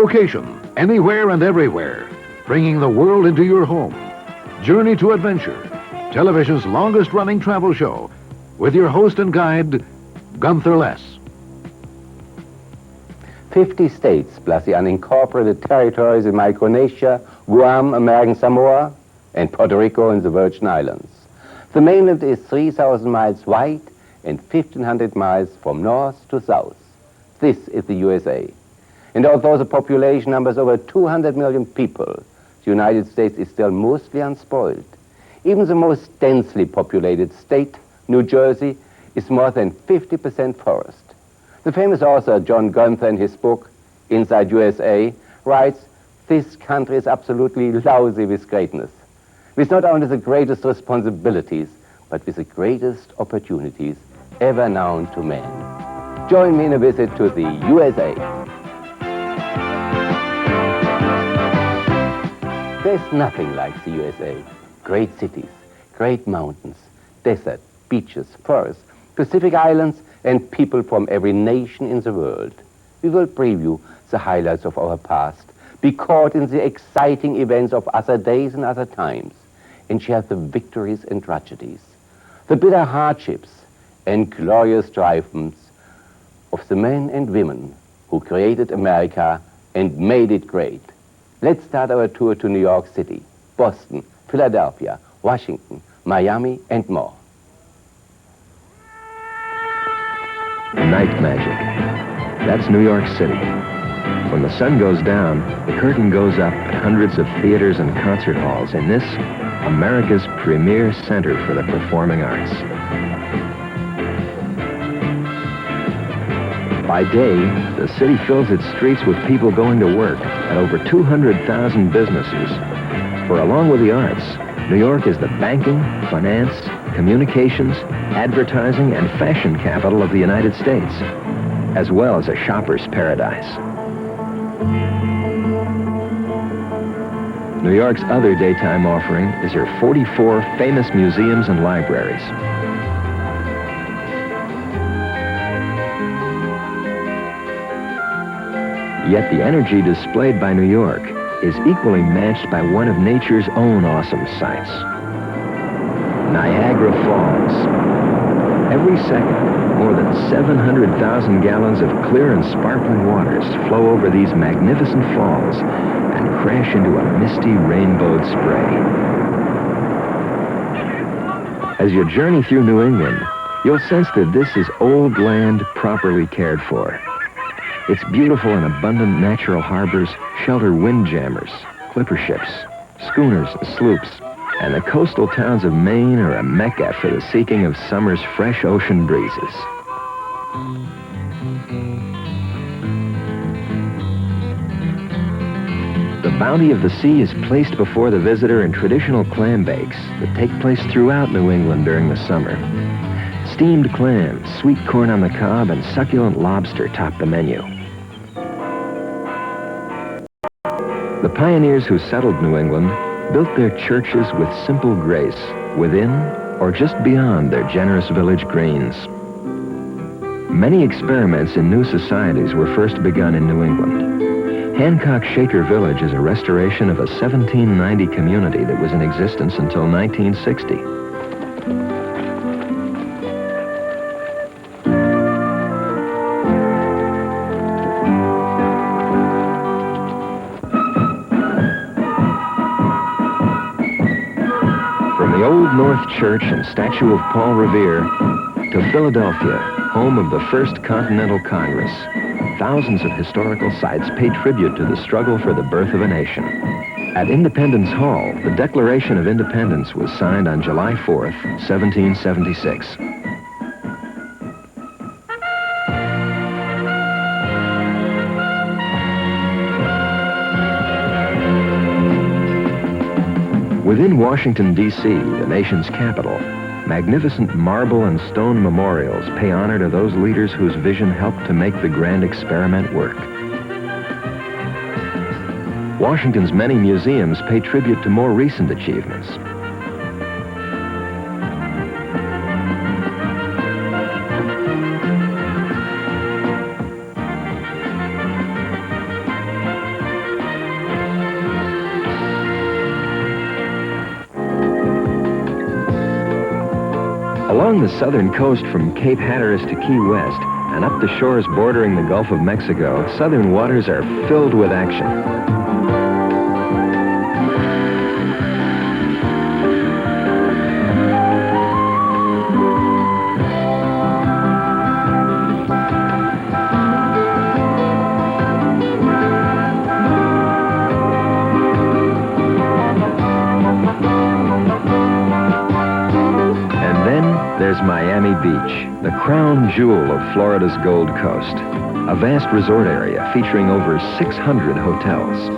location, anywhere and everywhere, bringing the world into your home. Journey to Adventure, television's longest-running travel show, with your host and guide, Gunther Less. 50 states plus the unincorporated territories in Micronesia, Guam, American Samoa, and Puerto Rico and the Virgin Islands. The mainland is 3,000 miles wide and 1,500 miles from north to south. This is the USA. And although the population numbers over 200 million people, the United States is still mostly unspoiled. Even the most densely populated state, New Jersey, is more than 50% forest. The famous author John Gunther, in his book, Inside USA, writes, "This country is absolutely lousy with greatness, with not only the greatest responsibilities, but with the greatest opportunities ever known to man." Join me in a visit to the USA. There's nothing like the USA. Great cities, great mountains, desert, beaches, forests, Pacific islands, and people from every nation in the world. We will preview the highlights of our past, be caught in the exciting events of other days and other times, and share the victories and tragedies, the bitter hardships and glorious triumphs of the men and women who created America and made it great. Let's start our tour to New York City, Boston, Philadelphia, Washington, Miami, and more. Night magic. That's New York City. When the sun goes down, the curtain goes up at hundreds of theaters and concert halls in this, America's premier center for the performing arts. By day, the city fills its streets with people going to work at over 200,000 businesses. For along with the arts, New York is the banking, finance, communications, advertising, and fashion capital of the United States, as well as a shopper's paradise. New York's other daytime offering is her 44 famous museums and libraries. Yet the energy displayed by New York is equally matched by one of nature's own awesome sights. Niagara Falls. Every second, more than 700,000 gallons of clear and sparkling waters flow over these magnificent falls and crash into a misty rainbowed spray. As you journey through New England, you'll sense that this is old land properly cared for. Its beautiful and abundant natural harbors shelter windjammers, clipper ships, schooners and sloops, and the coastal towns of Maine are a mecca for the seeking of summer's fresh ocean breezes. The bounty of the sea is placed before the visitor in traditional clam bakes that take place throughout New England during the summer. Steamed clams, sweet corn on the cob, and succulent lobster top the menu. The pioneers who settled New England built their churches with simple grace within or just beyond their generous village greens. Many experiments in new societies were first begun in New England. Hancock Shaker Village is a restoration of a 1790 community that was in existence until 1960. Old North Church and statue of Paul Revere to Philadelphia, home of the First Continental Congress, thousands of historical sites pay tribute to the struggle for the birth of a nation. At Independence Hall, the Declaration of Independence was signed on July 4th, 1776. Within Washington, D.C., the nation's capital, magnificent marble and stone memorials pay honor to those leaders whose vision helped to make the grand experiment work. Washington's many museums pay tribute to more recent achievements. Along the southern coast from Cape Hatteras to Key West and up the shores bordering the Gulf of Mexico, southern waters are filled with action. There's Miami Beach, the crown jewel of Florida's Gold Coast, a vast resort area featuring over 600 hotels.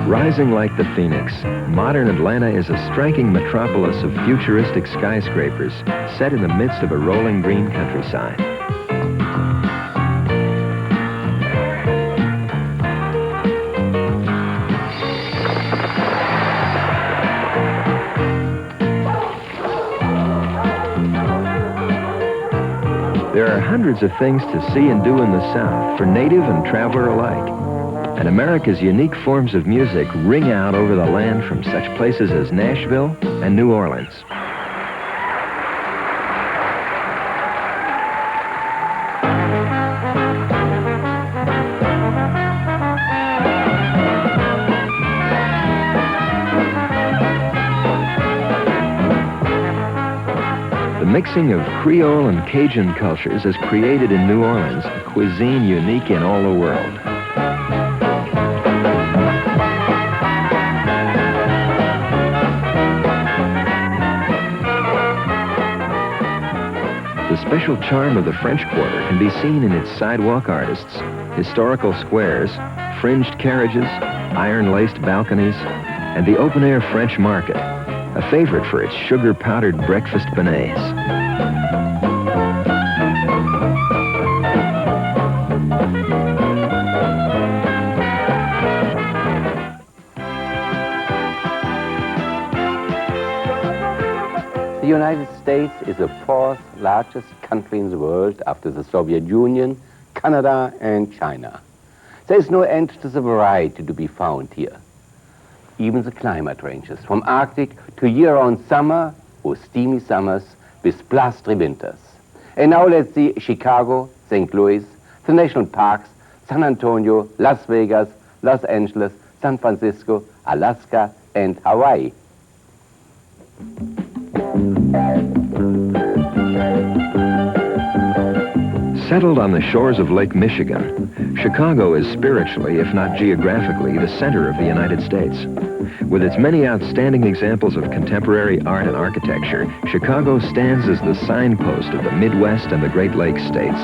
Rising like the Phoenix, modern Atlanta is a striking metropolis of futuristic skyscrapers set in the midst of a rolling green countryside. There are hundreds of things to see and do in the South for native and traveler alike. And America's unique forms of music ring out over the land from such places as Nashville and New Orleans. The mixing of Creole and Cajun cultures has created in New Orleans a cuisine unique in all the world. The special charm of the French Quarter can be seen in its sidewalk artists, historical squares, fringed carriages, iron-laced balconies, and the open-air French market, a favorite for its sugar-powdered breakfast beignets. The United States is the fourth largest country in the world after the Soviet Union, Canada, and China. There is no end to the variety to be found here. Even the climate ranges from Arctic to year-round summer or steamy summers with blustery winters. And now let's see Chicago, St. Louis, the national parks, San Antonio, Las Vegas, Los Angeles, San Francisco, Alaska, and Hawaii. Settled on the shores of Lake Michigan, Chicago is spiritually, if not geographically, the center of the United States. With its many outstanding examples of contemporary art and architecture, Chicago stands as the signpost of the Midwest and the Great Lakes states.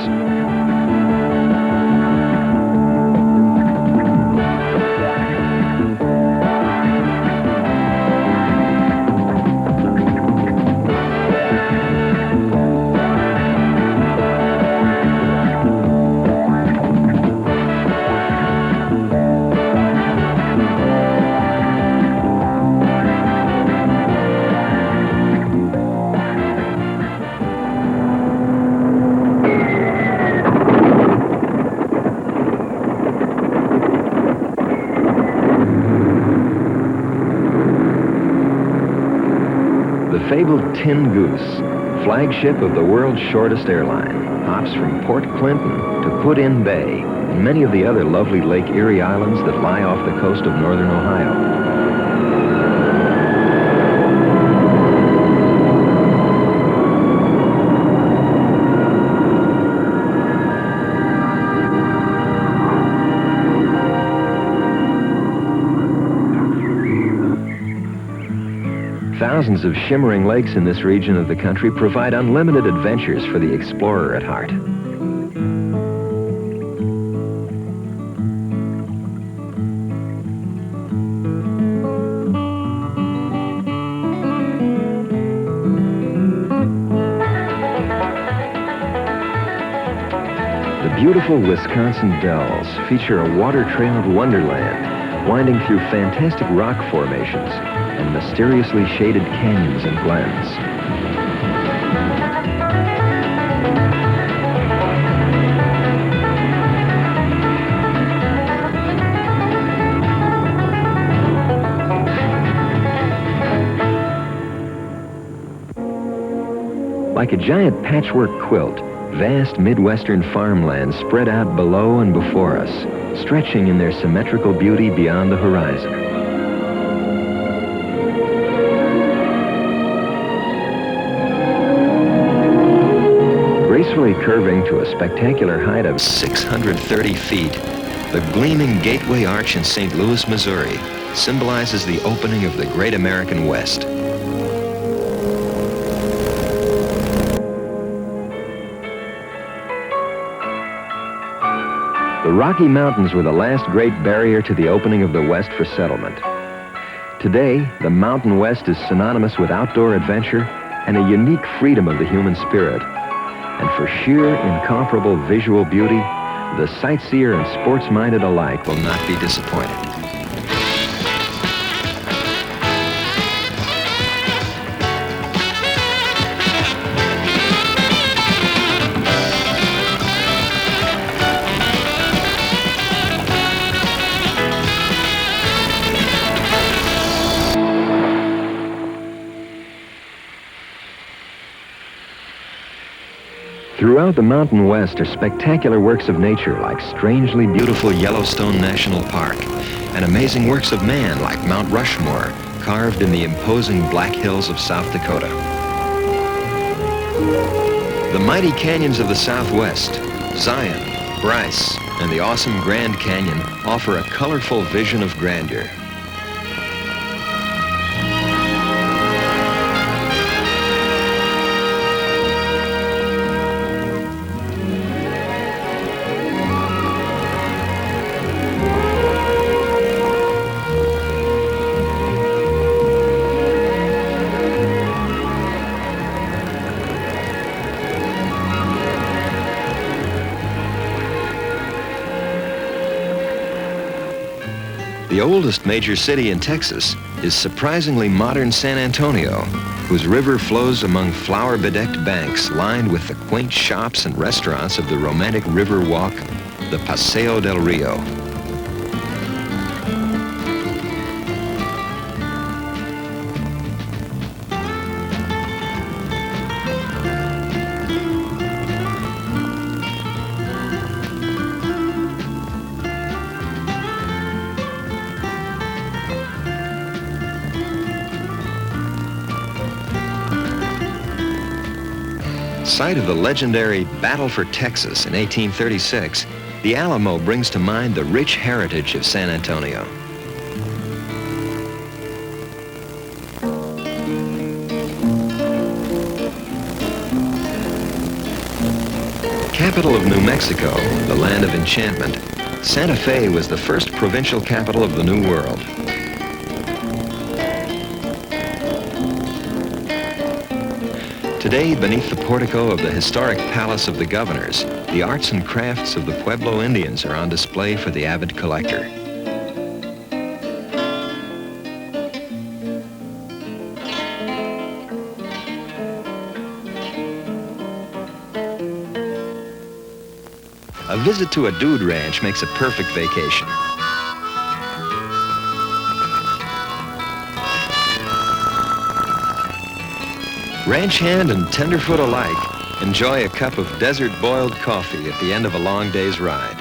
The fabled Tin Goose, flagship of the world's shortest airline, hops from Port Clinton to Put-in Bay and many of the other lovely Lake Erie islands that lie off the coast of northern Ohio. Thousands of shimmering lakes in this region of the country provide unlimited adventures for the explorer at heart. The beautiful Wisconsin Dells feature a water-trailed wonderland winding through fantastic rock formations and mysteriously shaded canyons and glens. Like a giant patchwork quilt, vast midwestern farmlands spread out below and before us, stretching in their symmetrical beauty beyond the horizon. Gracefully curving to a spectacular height of 630 feet, the gleaming Gateway Arch in St. Louis, Missouri, symbolizes the opening of the great American West. The Rocky Mountains were the last great barrier to the opening of the West for settlement. Today, the Mountain West is synonymous with outdoor adventure and a unique freedom of the human spirit. And for sheer, incomparable visual beauty, the sightseer and sports-minded alike will not be disappointed. Throughout the Mountain West are spectacular works of nature like strangely beautiful Yellowstone National Park and amazing works of man like Mount Rushmore, carved in the imposing Black Hills of South Dakota. The mighty canyons of the Southwest, Zion, Bryce, and the awesome Grand Canyon offer a colorful vision of grandeur. The oldest major city in Texas is surprisingly modern San Antonio, whose river flows among flower-bedecked banks lined with the quaint shops and restaurants of the romantic river walk, the Paseo del Rio. Site of the legendary Battle for Texas in 1836, the Alamo brings to mind the rich heritage of San Antonio. Capital of New Mexico, the land of enchantment, Santa Fe was the first provincial capital of the New World. Today, beneath the portico of the historic Palace of the Governors, the arts and crafts of the Pueblo Indians are on display for the avid collector. A visit to a dude ranch makes a perfect vacation. Ranch hand and tenderfoot alike enjoy a cup of desert-boiled coffee at the end of a long day's ride.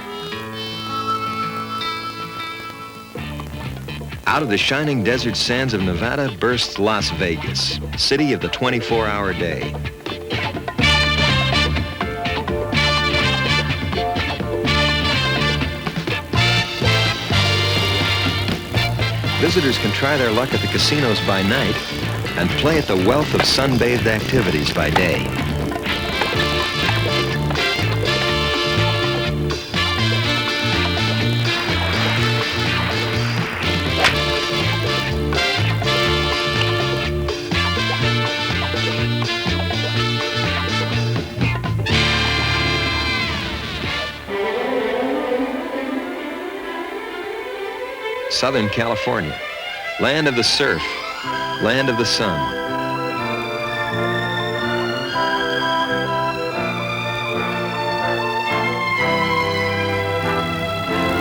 Out of the shining desert sands of Nevada bursts Las Vegas, city of the 24-hour day. Visitors can try their luck at the casinos by night and play at the wealth of sun-bathed activities by day. Southern California, land of the surf, land of the sun.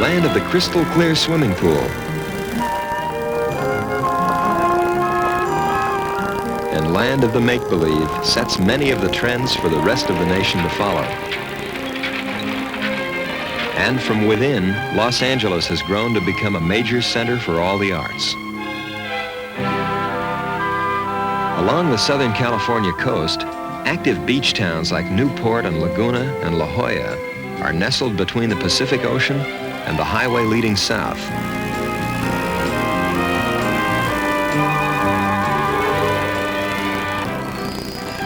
Land of the crystal clear swimming pool. and land of the make-believe sets many of the trends for the rest of the nation to follow. And from within, Los Angeles has grown to become a major center for all the arts. Along the Southern California coast, active beach towns like Newport and Laguna and La Jolla are nestled between the Pacific Ocean and the highway leading south.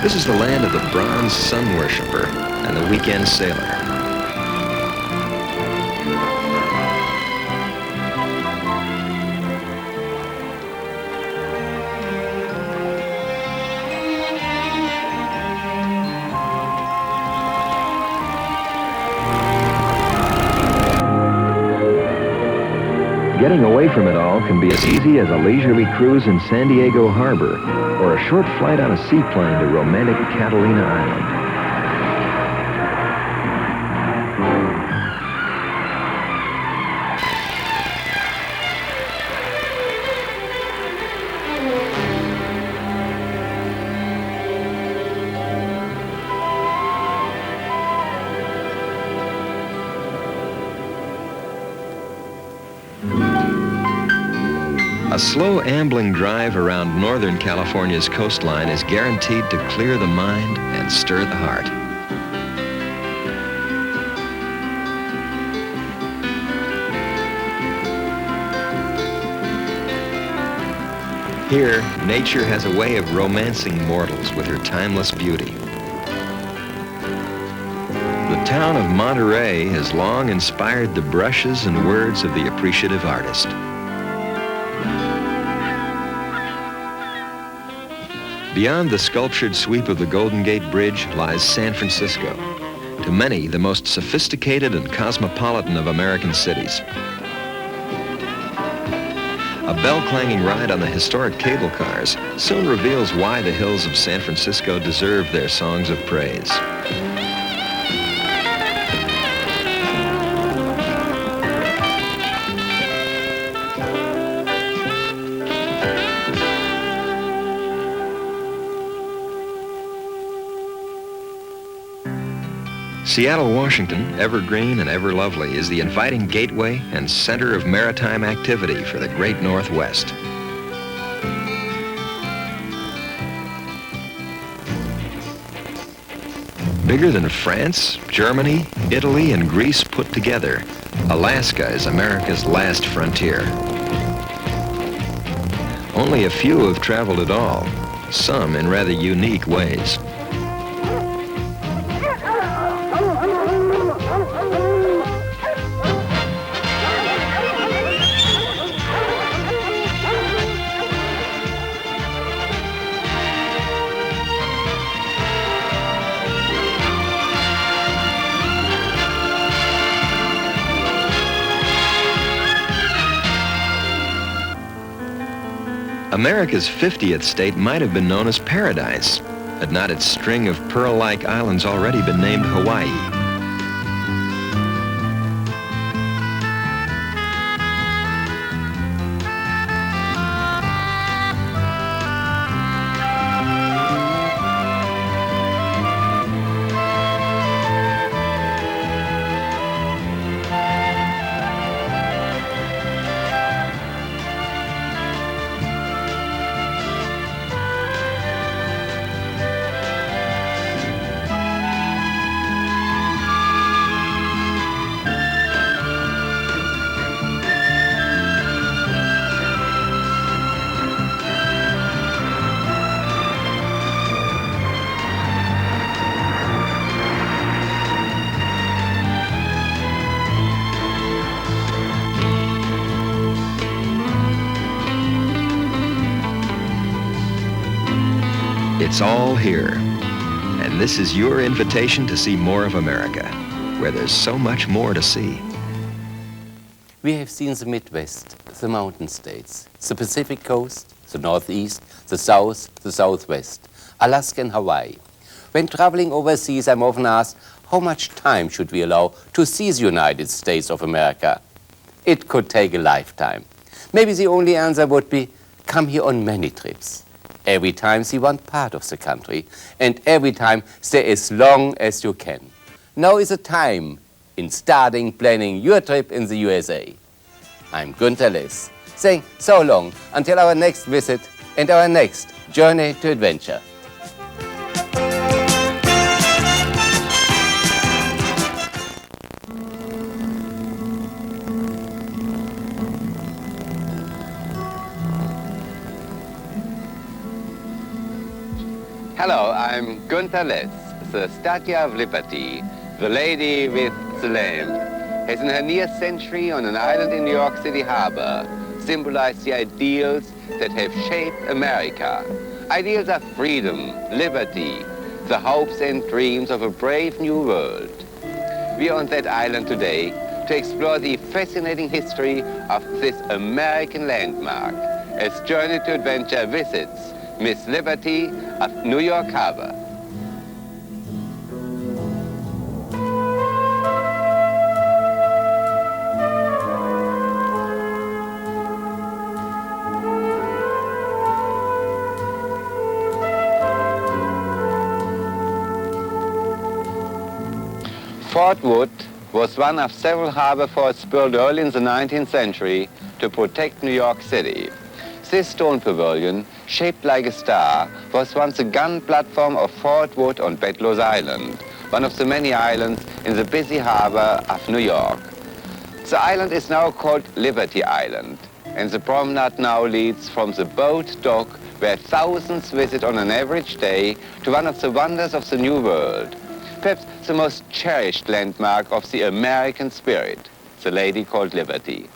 This is the land of the bronze sun worshiper and the weekend sailor. Getting away from it all can be as easy as a leisurely cruise in San Diego Harbor or a short flight on a seaplane to romantic Catalina Island. A slow ambling drive around Northern California's coastline is guaranteed to clear the mind and stir the heart. Here, nature has a way of romancing mortals with her timeless beauty. The town of Monterey has long inspired the brushes and words of the appreciative artist. Beyond the sculptured sweep of the Golden Gate Bridge lies San Francisco, to many the most sophisticated and cosmopolitan of American cities. A bell-clanging ride on the historic cable cars soon reveals why the hills of San Francisco deserve their songs of praise. Seattle, Washington, evergreen and everlovely, is the inviting gateway and center of maritime activity for the great Northwest. Bigger than France, Germany, Italy, and Greece put together, Alaska is America's last frontier. Only a few have traveled at all, some in rather unique ways. America's 50th state might have been known as Paradise, had not its string of pearl-like islands already been named Hawaii. It's all here, and this is your invitation to see more of America, where there's so much more to see. We have seen the Midwest, the mountain states, the Pacific coast, the Northeast, the South, the Southwest, Alaska and Hawaii. When traveling overseas, I'm often asked, how much time should we allow to see the United States of America? It could take a lifetime. Maybe the only answer would be, come here on many trips. Every time see one part of the country, and every time stay as long as you can. Now is the time in starting planning your trip in the USA. I'm Gunther Less, saying so long until our next visit and our next journey to adventure. Hello, I'm Gunther Less, the Statue of Liberty, the lady with the lamp, has in her near century on an island in New York City harbor symbolized the ideals that have shaped America. Ideals of freedom, liberty, the hopes and dreams of a brave new world. We are on that island today to explore the fascinating history of this American landmark as Journey to Adventure visits Miss Liberty of New York Harbor. Fort Wood was one of several harbor forts built early in the 19th century to protect New York City. This stone pavilion, shaped like a star, was once a gun platform of Fort Wood on Bedloe's Island, one of the many islands in the busy harbor of New York. The island is now called Liberty Island, and the promenade now leads from the boat dock where thousands visit on an average day to one of the wonders of the New World, perhaps the most cherished landmark of the American spirit, the Lady called Liberty.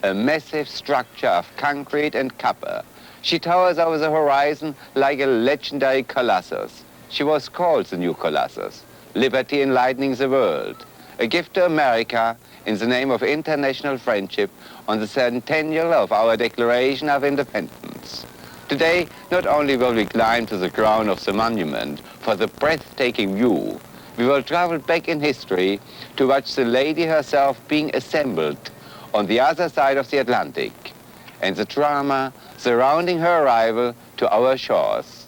A massive structure of concrete and copper. She towers over the horizon like a legendary colossus. She was called the New Colossus, Liberty enlightening the world, a gift to America in the name of international friendship on the centennial of our Declaration of Independence. Today, not only will we climb to the crown of the monument for the breathtaking view, we will travel back in history to watch the lady herself being assembled on the other side of the Atlantic, and the drama surrounding her arrival to our shores.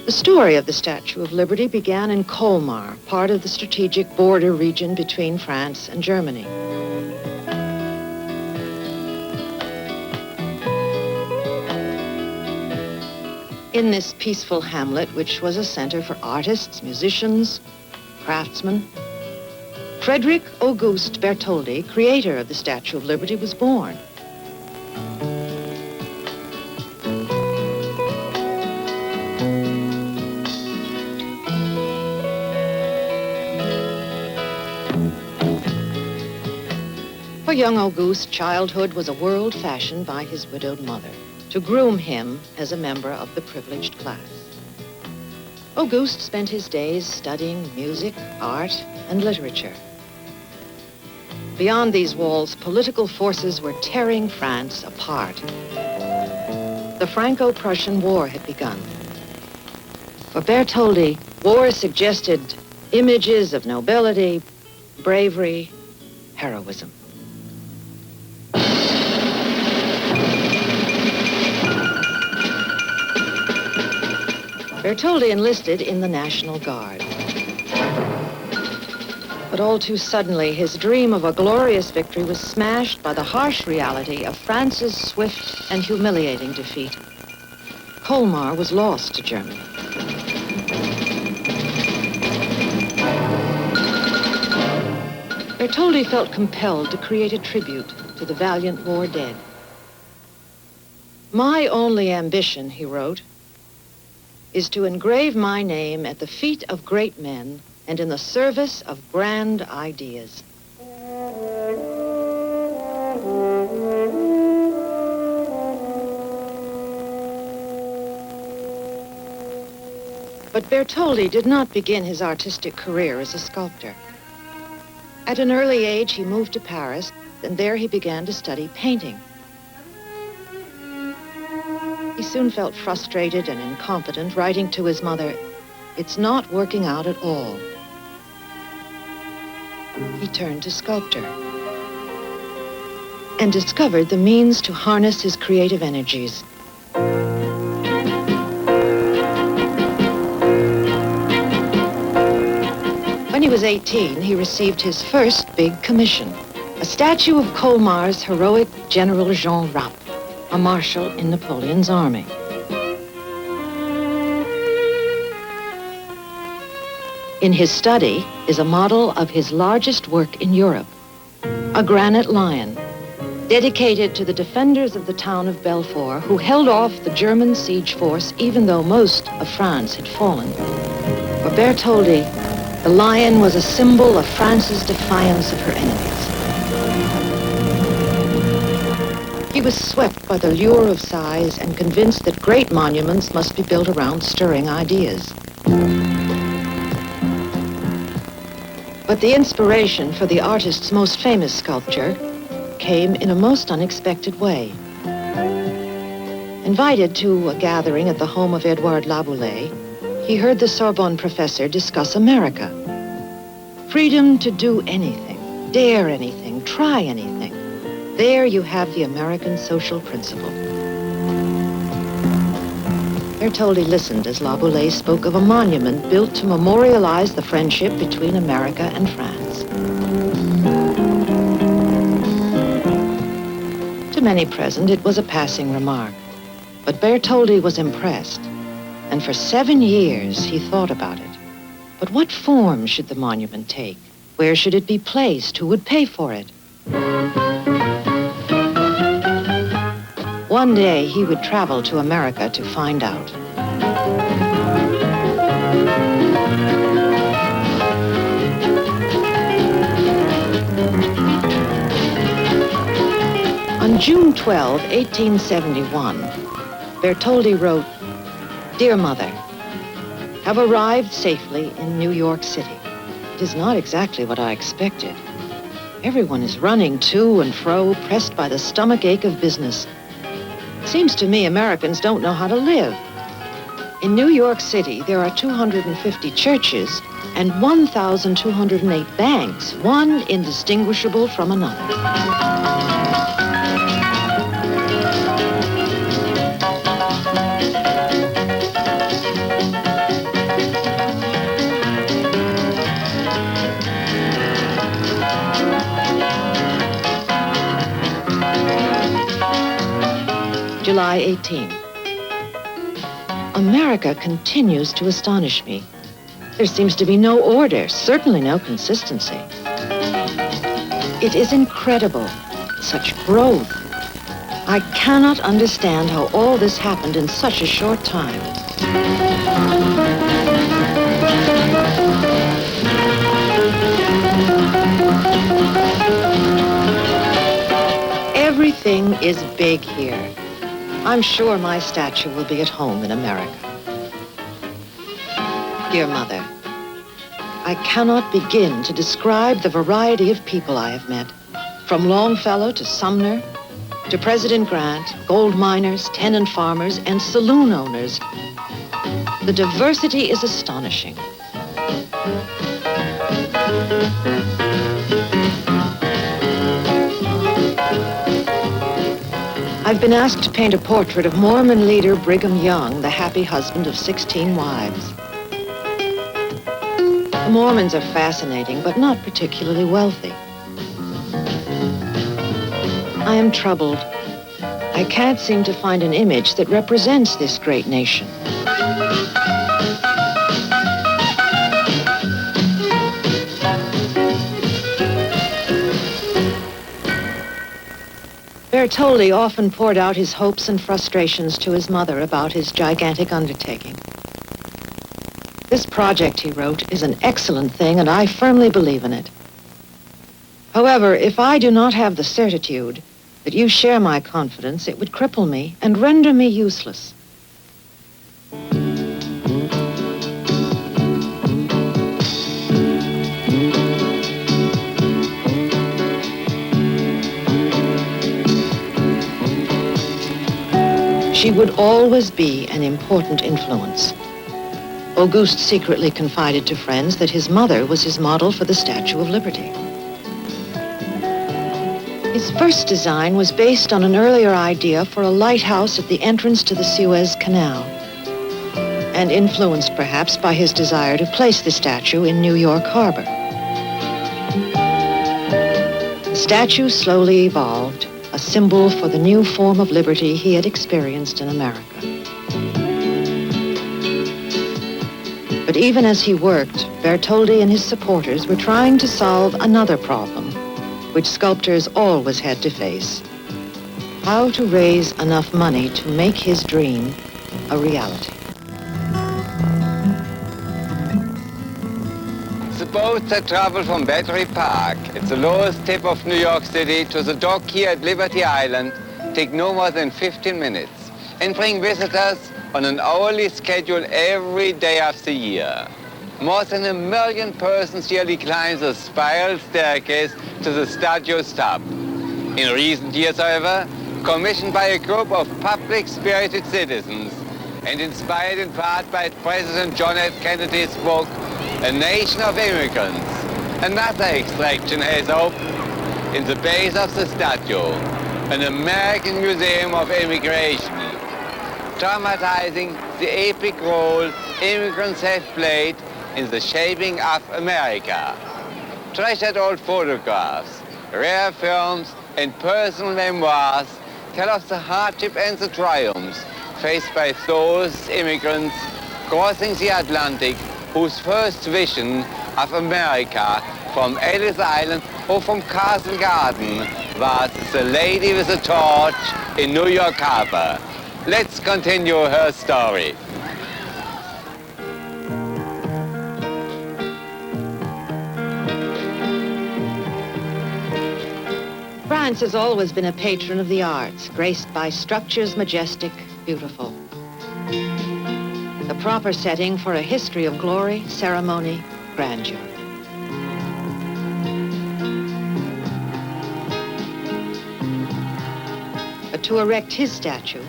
The story of the Statue of Liberty began in Colmar, part of the strategic border region between France and Germany. In this peaceful hamlet, which was a center for artists, musicians, craftsmen, Frederick Auguste Bertholdi, creator of the Statue of Liberty, was born. For young Auguste, childhood was a world fashioned by his widowed mother to groom him as a member of the privileged class. Auguste spent his days studying music, art, and literature. Beyond these walls, political forces were tearing France apart. The Franco-Prussian War had begun. For Bertholdi, war suggested images of nobility, bravery, heroism. Bertholdi enlisted in the National Guard. But all too suddenly, his dream of a glorious victory was smashed by the harsh reality of France's swift and humiliating defeat. Colmar was lost to Germany. Bertholdi felt compelled to create a tribute to the valiant war dead. "My only ambition," he wrote, "is to engrave my name at the feet of great men and in the service of grand ideas." But Bertholdi did not begin his artistic career as a sculptor. At an early age, he moved to Paris, and there he began to study painting. He soon felt frustrated and incompetent, writing to his mother, It's not working out at all. He turned to sculpture and discovered the means to harness his creative energies. When he was 18, he received his first big commission, a statue of Colmar's heroic General Jean Rapp, a marshal in Napoleon's army. In his study is a model of his largest work in Europe, a granite lion, dedicated to the defenders of the town of Belfort, who held off the German siege force even though most of France had fallen. For Bertoldi, the lion was a symbol of France's defiance of her enemies. He was swept by the lure of size and convinced that great monuments must be built around stirring ideas. But the inspiration for the artist's most famous sculpture came in a most unexpected way. Invited to a gathering at the home of Edouard Laboulaye, he heard the Sorbonne professor discuss America. Freedom to do anything, dare anything, try anything. There you have the American social principle. Bertoldi listened as Laboulaye spoke of a monument built to memorialize the friendship between America and France. To many present, it was a passing remark, but Bertoldi was impressed, and for 7 years he thought about it. But what form should the monument take? Where should it be placed? Who would pay for it? One day he would travel to America to find out. On June 12, 1871, Bertoldi wrote, "Dear Mother, have arrived safely in New York City. It is not exactly what I expected. Everyone is running to and fro, pressed by the stomach ache of business. It seems to me Americans don't know how to live. In New York City, there are 250 churches and 1,208 banks, one indistinguishable from another." July 18. America continues to astonish me. There seems to be no order, certainly no consistency. It is incredible, such growth. I cannot understand how all this happened in such a short time. Everything is big here. I'm sure my statue will be at home in America. Dear Mother, I cannot begin to describe the variety of people I have met, from Longfellow to Sumner, to President Grant, gold miners, tenant farmers, and saloon owners. The diversity is astonishing. I've been asked to paint a portrait of Mormon leader Brigham Young, the happy husband of 16 wives. The Mormons are fascinating, but not particularly wealthy. I am troubled. I can't seem to find an image that represents this great nation. Bertoldi often poured out his hopes and frustrations to his mother about his gigantic undertaking. This project, he wrote, is an excellent thing, and I firmly believe in it. However, if I do not have the certitude that you share my confidence, it would cripple me and render me useless. She would always be an important influence. Auguste secretly confided to friends that his mother was his model for the Statue of Liberty. His first design was based on an earlier idea for a lighthouse at the entrance to the Suez Canal, and influenced perhaps by his desire to place the statue in New York Harbor. The statue slowly evolved, a symbol for the new form of liberty he had experienced in America. But even as he worked, Bertoldi and his supporters were trying to solve another problem, which sculptors always had to face: how to raise enough money to make his dream a reality. Suppose that travel from Battery Park, it's the lowest tip of New York City, to the dock here at Liberty Island, take no more than 15 minutes, and bring visitors on an hourly schedule every day of the year. More than 1 million persons yearly climb the spiral staircase to the statue's top. In recent years, however, commissioned by a group of public-spirited citizens and inspired in part by President John F. Kennedy's book, A Nation of Immigrants, another extraction has opened in the base of the statue, an American Museum of Immigration, dramatizing the epic role immigrants have played in the shaping of America. Treasured old photographs, rare films, and personal memoirs tell of the hardship and the triumphs faced by those immigrants crossing the Atlantic, whose first vision of America from Ellis Island or from Castle Garden was the lady with a torch in New York Harbor. Let's continue her story. France has always been a patron of the arts, graced by structures majestic, beautiful. The proper setting for a history of glory, ceremony, grandeur. But to erect his statue,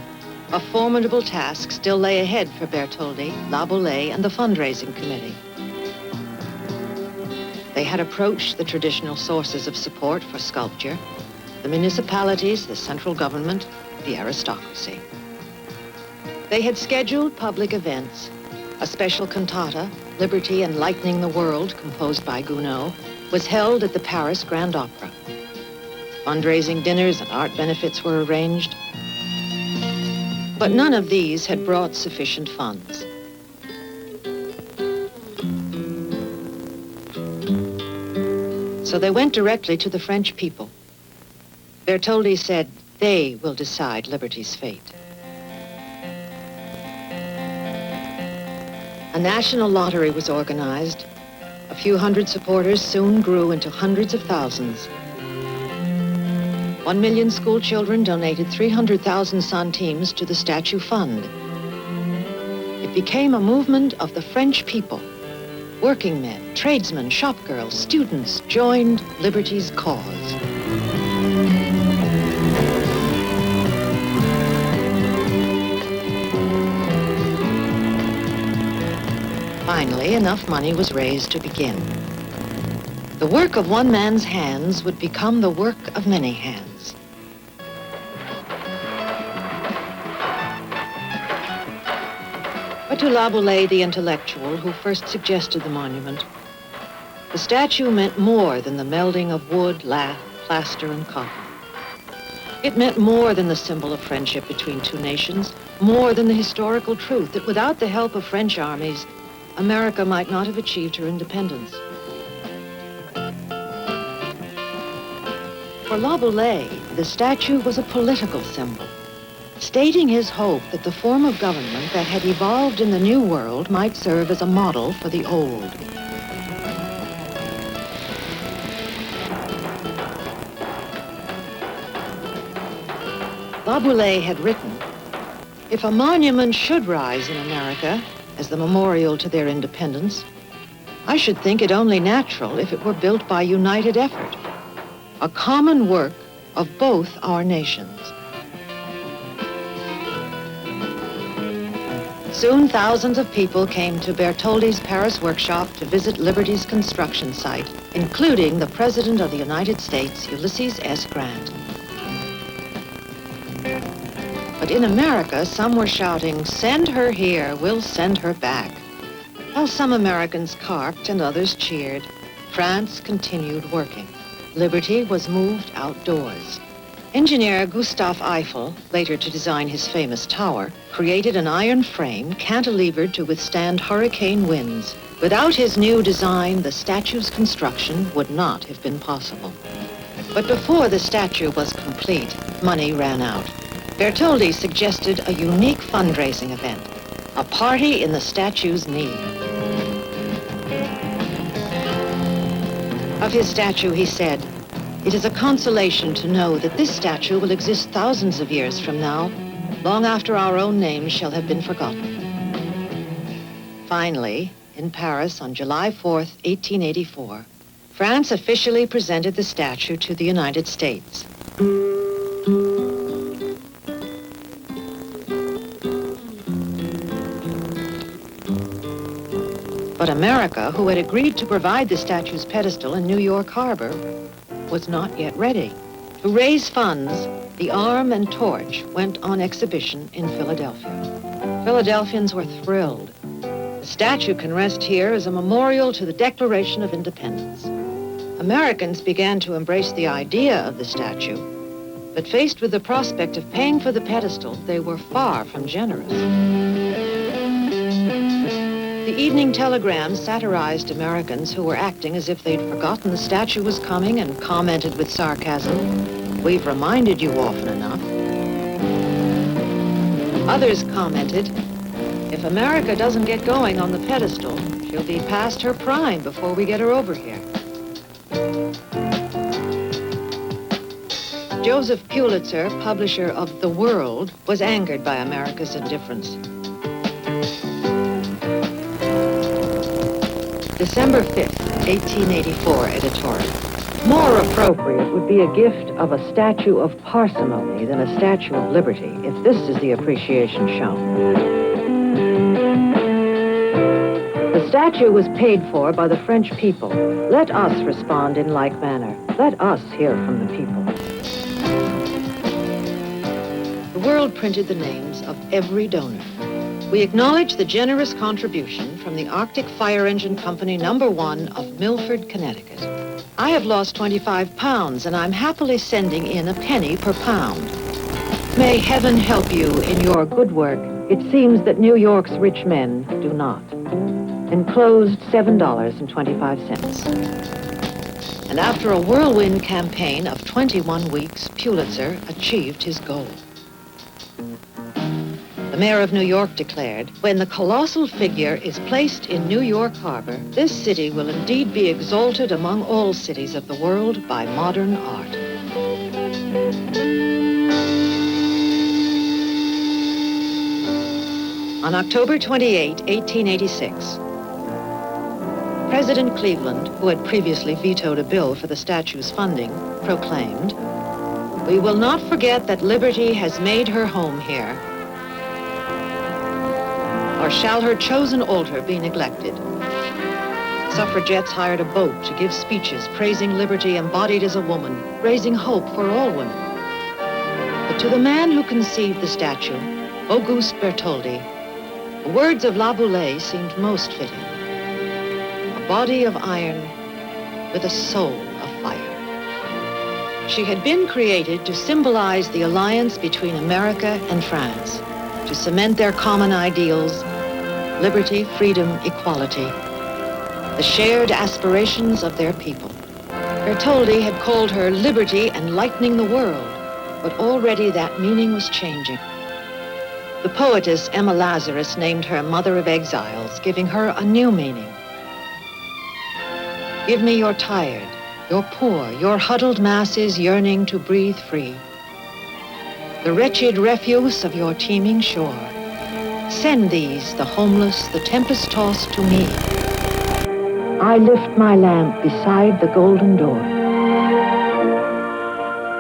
a formidable task still lay ahead for Bertoldi, Laboulaye, and the fundraising committee. They had approached the traditional sources of support for sculpture: the municipalities, the central government, the aristocracy. They had scheduled public events. A special cantata, Liberty Enlightening the World, composed by Gounod, was held at the Paris Grand Opera. Fundraising dinners and art benefits were arranged, but none of these had brought sufficient funds. So they went directly to the French people. Bertoldi said, they will decide Liberty's fate. A national lottery was organized. A few hundred supporters soon grew into hundreds of thousands. 1 million school children donated 300,000 centimes to the statue fund. It became a movement of the French people. Working men, tradesmen, shopgirls, students joined Liberty's cause. Finally, enough money was raised to begin. The work of one man's hands would become the work of many hands. But to Laboulaye, the intellectual who first suggested the monument, the statue meant more than the melding of wood, lath, plaster, and cotton. It meant more than the symbol of friendship between two nations, more than the historical truth that without the help of French armies, America might not have achieved her independence. For Laboulaye, the statue was a political symbol, stating his hope that the form of government that had evolved in the New World might serve as a model for the Old. Laboulaye had written, if a monument should rise in America as the memorial to their independence, I should think it only natural if it were built by united effort, a common work of both our nations. Soon, thousands of people came to Bertoldi's Paris workshop to visit Liberty's construction site, including the President of the United States, Ulysses S. Grant. But in America, some were shouting, "Send her here, we'll send her back." While some Americans carped and others cheered, France continued working. Liberty was moved outdoors. Engineer Gustave Eiffel, later to design his famous tower, created an iron frame cantilevered to withstand hurricane winds. Without his new design, the statue's construction would not have been possible. But before the statue was complete, money ran out. Bertoldi suggested a unique fundraising event, a party in the statue's need. Of his statue, he said, "It is a consolation to know that this statue will exist thousands of years from now, long after our own names shall have been forgotten." Finally, in Paris on July 4th, 1884, France officially presented the statue to the United States. But America, who had agreed to provide the statue's pedestal in New York Harbor, was not yet ready. To raise funds, the arm and torch went on exhibition in Philadelphia. Philadelphians were thrilled. The statue can rest here as a memorial to the Declaration of Independence. Americans began to embrace the idea of the statue, but faced with the prospect of paying for the pedestal, they were far from generous. The Evening Telegram satirized Americans who were acting as if they'd forgotten the statue was coming and commented with sarcasm, "We've reminded you often enough." Others commented, "If America doesn't get going on the pedestal, she'll be past her prime before we get her over here." Joseph Pulitzer, publisher of The World, was angered by America's indifference. December 5th, 1884 editorial. More appropriate would be a gift of a statue of parsimony than a statue of liberty, if this is the appreciation shown. The statue was paid for by the French people. Let us respond in like manner. Let us hear from the people. The World printed the names of every donor. We acknowledge the generous contribution from the Arctic Fire Engine Company #1 of Milford, Connecticut. I have lost 25 pounds and I'm happily sending in a penny per pound. May heaven help you in your good work. It seems that New York's rich men do not. Enclosed $7.25. And after a whirlwind campaign of 21 weeks, Pulitzer achieved his goal. The mayor of New York declared, "When the colossal figure is placed in New York Harbor, this city will indeed be exalted among all cities of the world by modern art." On October 28, 1886, President Cleveland, who had previously vetoed a bill for the statue's funding, proclaimed, "We will not forget that liberty has made her home here, or shall her chosen altar be neglected." Suffragettes hired a boat to give speeches praising liberty embodied as a woman, raising hope for all women. But to the man who conceived the statue, Auguste Bertoldi, the words of La Boulaye seemed most fitting. A body of iron with a soul of fire. She had been created to symbolize the alliance between America and France, to cement their common ideals, liberty, freedom, equality, the shared aspirations of their people. Bertoldi had called her Liberty Enlightening the World, but already that meaning was changing. The poetess Emma Lazarus named her Mother of Exiles, giving her a new meaning. Give me your tired, your poor, your huddled masses yearning to breathe free, the wretched refuse of your teeming shore. Send these, the homeless, the tempest-tossed, to me. I lift my lamp beside the golden door.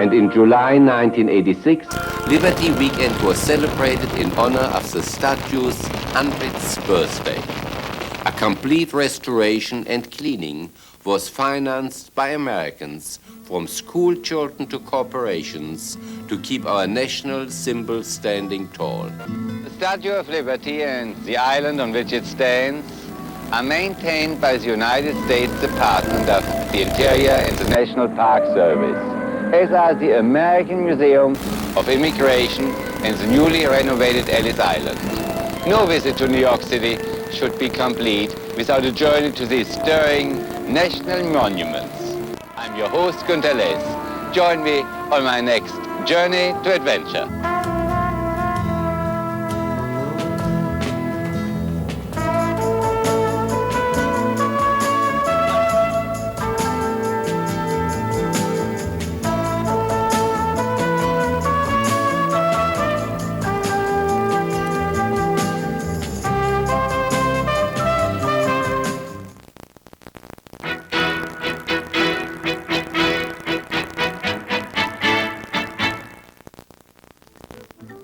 And in July 1986, Liberty Weekend was celebrated in honor of the statue's 100th birthday. A complete restoration and cleaning was financed by Americans, from school children to corporations, to keep our national symbol standing tall. The Statue of Liberty and the island on which it stands are maintained by the United States Department of the Interior International Park Service, as are the American Museum of Immigration and the newly renovated Ellis Island. No visit to New York City should be complete without a journey to these stirring national monuments. I'm your host, Gunther Less. Join me on my next journey to adventure.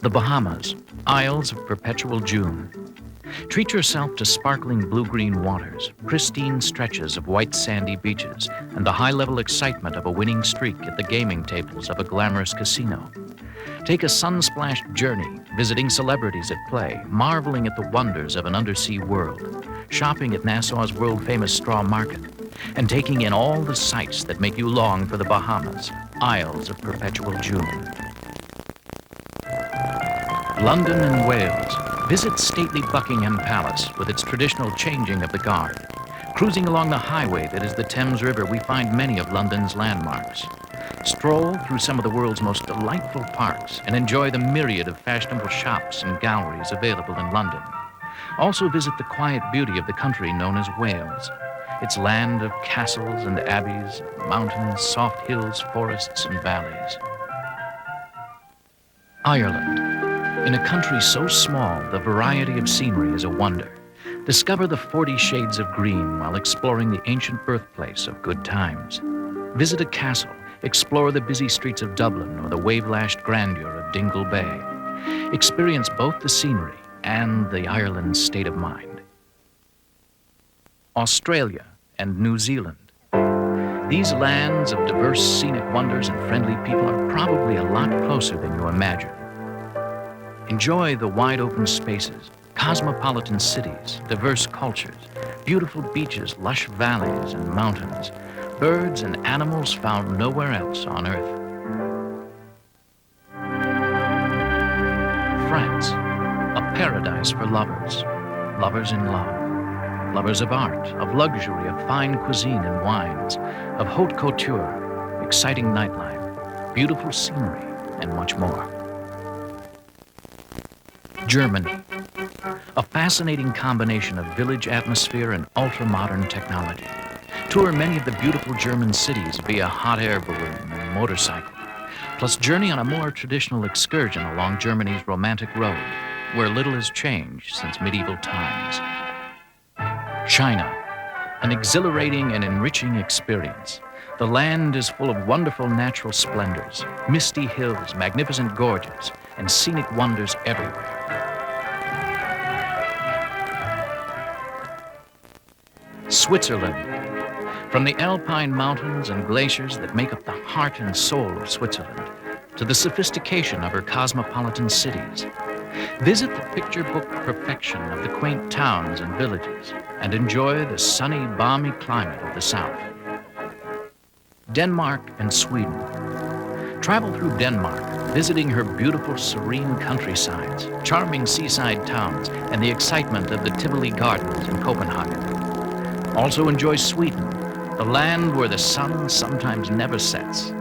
The Bahamas, Isles of Perpetual June. Treat yourself to sparkling blue-green waters, pristine stretches of white sandy beaches, and the high-level excitement of a winning streak at the gaming tables of a glamorous casino. Take a sun-splashed journey, visiting celebrities at play, marveling at the wonders of an undersea world, shopping at Nassau's world-famous straw market, and taking in all the sights that make you long for the Bahamas, Isles of Perpetual June. London and Wales. Visit stately Buckingham Palace with its traditional changing of the guard. Cruising along the highway that is the Thames River, we find many of London's landmarks. Stroll through some of the world's most delightful parks and enjoy the myriad of fashionable shops and galleries available in London. Also visit the quiet beauty of the country known as Wales. Its land of castles and abbeys, mountains, soft hills, forests, and valleys. Ireland. In a country so small, the variety of scenery is a wonder. Discover the 40 shades of green while exploring the ancient birthplace of good times. Visit a castle, explore the busy streets of Dublin or the wave-lashed grandeur of Dingle Bay. Experience both the scenery and the Ireland's state of mind. Australia and New Zealand. These lands of diverse scenic wonders and friendly people are probably a lot closer than you imagine. Enjoy the wide open spaces, cosmopolitan cities, diverse cultures, beautiful beaches, lush valleys and mountains, birds and animals found nowhere else on Earth. France, a paradise for lovers, lovers in love, lovers of art, of luxury, of fine cuisine and wines, of haute couture, exciting nightlife, beautiful scenery, and much more. Germany, a fascinating combination of village atmosphere and ultra-modern technology. Tour many of the beautiful German cities via hot air balloon and motorcycle, plus journey on a more traditional excursion along Germany's romantic road, where little has changed since medieval times. China, an exhilarating and enriching experience. The land is full of wonderful natural splendors, misty hills, magnificent gorges, and scenic wonders everywhere. Switzerland. From the alpine mountains and glaciers that make up the heart and soul of Switzerland, to the sophistication of her cosmopolitan cities. Visit the picture book perfection of the quaint towns and villages, and enjoy the sunny, balmy climate of the south. Denmark and Sweden. Travel through Denmark, visiting her beautiful, serene countrysides, charming seaside towns, and the excitement of the Tivoli Gardens in Copenhagen. Also enjoy Sweden, the land where the sun sometimes never sets.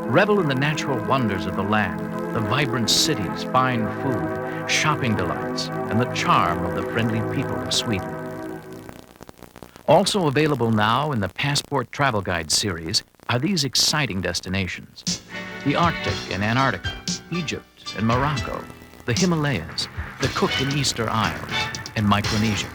Revel in the natural wonders of the land, the vibrant cities, fine food, shopping delights, and the charm of the friendly people of Sweden. Also available now in the Passport Travel Guide series are these exciting destinations: the Arctic and Antarctica, Egypt and Morocco, the Himalayas, the Cook and Easter Isles, and Micronesia.